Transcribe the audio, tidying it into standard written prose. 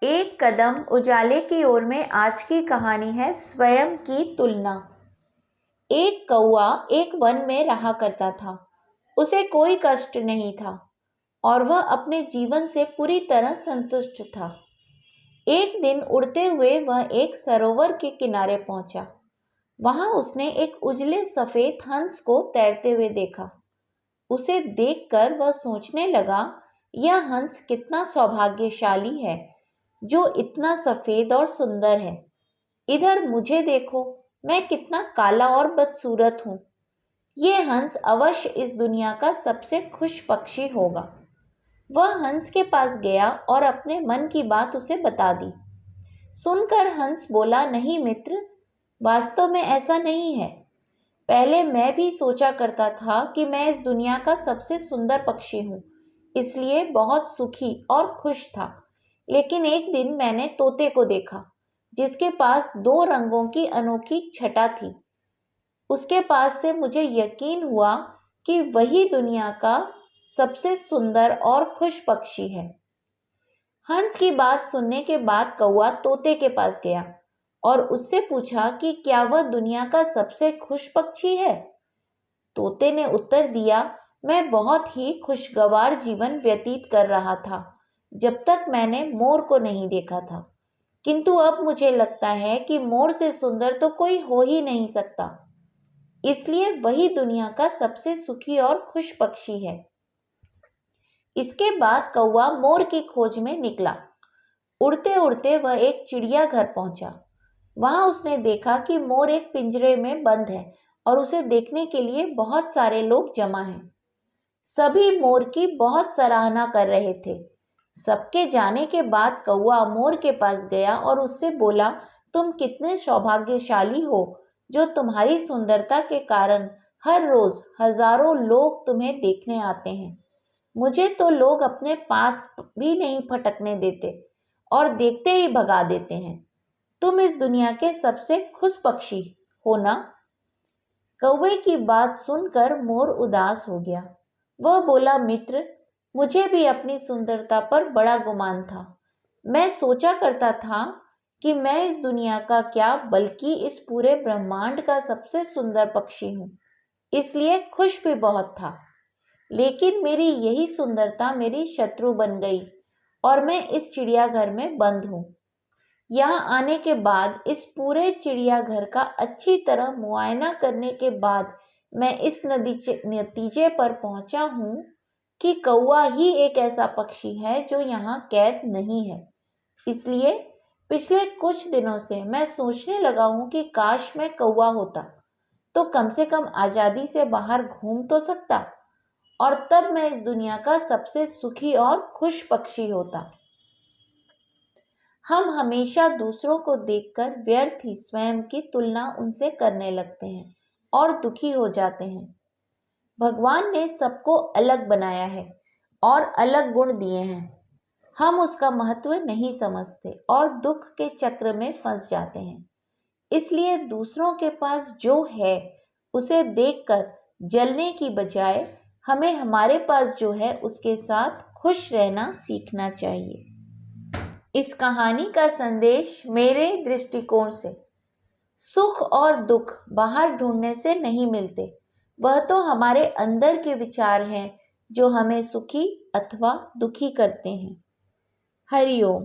एक कदम उजाले की ओर में आज की कहानी है स्वयं की तुलना। एक कौआ एक वन में रहा करता था। उसे कोई कष्ट नहीं था और वह अपने जीवन से पूरी तरह संतुष्ट था। एक दिन उड़ते हुए वह एक सरोवर के किनारे पहुंचा। वहां उसने एक उजले सफेद हंस को तैरते हुए देखा। उसे देखकर वह सोचने लगा, यह हंस कितना सौभाग्यशाली है जो इतना सफेद और सुंदर है। इधर मुझे देखो, मैं कितना काला और बदसूरत हूँ। ये हंस अवश्य इस दुनिया का सबसे खुश पक्षी होगा। वह हंस के पास गया और अपने मन की बात उसे बता दी। सुनकर हंस बोला, नहीं मित्र, वास्तव में ऐसा नहीं है। पहले मैं भी सोचा करता था कि मैं इस दुनिया का सबसे सुंदर पक्षी हूँ, इसलिए बहुत सुखी और खुश था। लेकिन एक दिन मैंने तोते को देखा, जिसके पास 2 रंगों की अनोखी छटा थी। उसके पास से मुझे यकीन हुआ कि वही दुनिया का सबसे सुंदर और खुश पक्षी है। हंस की बात सुनने के बाद कौआ तोते के पास गया और उससे पूछा कि क्या वह दुनिया का सबसे खुश पक्षी है। तोते ने उत्तर दिया, मैं बहुत ही खुशगवार जीवन व्यतीत कर रहा था जब तक मैंने मोर को नहीं देखा था, किंतु अब मुझे लगता है कि मोर से सुंदर तो कोई हो ही नहीं सकता, इसलिए वही दुनिया का सबसे सुखी और खुश पक्षी है। इसके बाद कौआ मोर की खोज में निकला। उड़ते उड़ते वह एक चिड़ियाघर पहुंचा। वहां उसने देखा कि मोर एक पिंजरे में बंद है और उसे देखने के लिए बहुत सारे लोग जमा हैं। सभी मोर की बहुत सराहना कर रहे थे। सबके जाने के बाद कौआ मोर के पास गया और उससे बोला, तुम कितने सौभाग्यशाली हो जो तुम्हारी सुंदरता के कारण हर रोज हजारों लोग तुम्हें देखने आते हैं। मुझे तो लोग अपने पास भी नहीं फटकने देते और देखते ही भगा देते हैं। तुम इस दुनिया के सबसे खुश पक्षी हो ना। कौवे की बात सुनकर मोर उदास हो गया। वह बोला, मित्र, मुझे भी अपनी सुंदरता पर बड़ा गुमान था। मैं सोचा करता था कि मैं इस दुनिया का क्या बल्कि इस पूरे ब्रह्मांड का सबसे सुंदर पक्षी हूँ, इसलिए खुश भी बहुत था। लेकिन मेरी यही सुंदरता मेरी शत्रु बन गई और मैं इस चिड़ियाघर में बंद हूँ। यहाँ आने के बाद इस पूरे चिड़ियाघर का अच्छी तरह मुआयना करने के बाद मैं इस नतीजे पर पहुंचा हूँ कि कौवा ही एक ऐसा पक्षी है जो यहाँ कैद नहीं है। इसलिए पिछले कुछ दिनों से मैं सोचने लगा हूँ कि काश मैं कौवा होता तो कम से कम आज़ादी से बाहर घूम तो सकता और तब मैं इस दुनिया का सबसे सुखी और खुश पक्षी होता। हम हमेशा दूसरों को देखकर व्यर्थ ही स्वयं की तुलना उनसे करने लगते हैं और दुखी हो जाते हैं। भगवान ने सबको अलग बनाया है और अलग गुण दिए हैं। हम उसका महत्व नहीं समझते और दुख के चक्र में फंस जाते हैं। इसलिए दूसरों के पास जो है उसे देखकर जलने की बजाय हमें हमारे पास जो है उसके साथ खुश रहना सीखना चाहिए। इस कहानी का संदेश मेरे दृष्टिकोण से, सुख और दुख बाहर ढूंढने से नहीं मिलते, वह तो हमारे अंदर के विचार हैं जो हमें सुखी अथवा दुखी करते हैं। हरि ओम।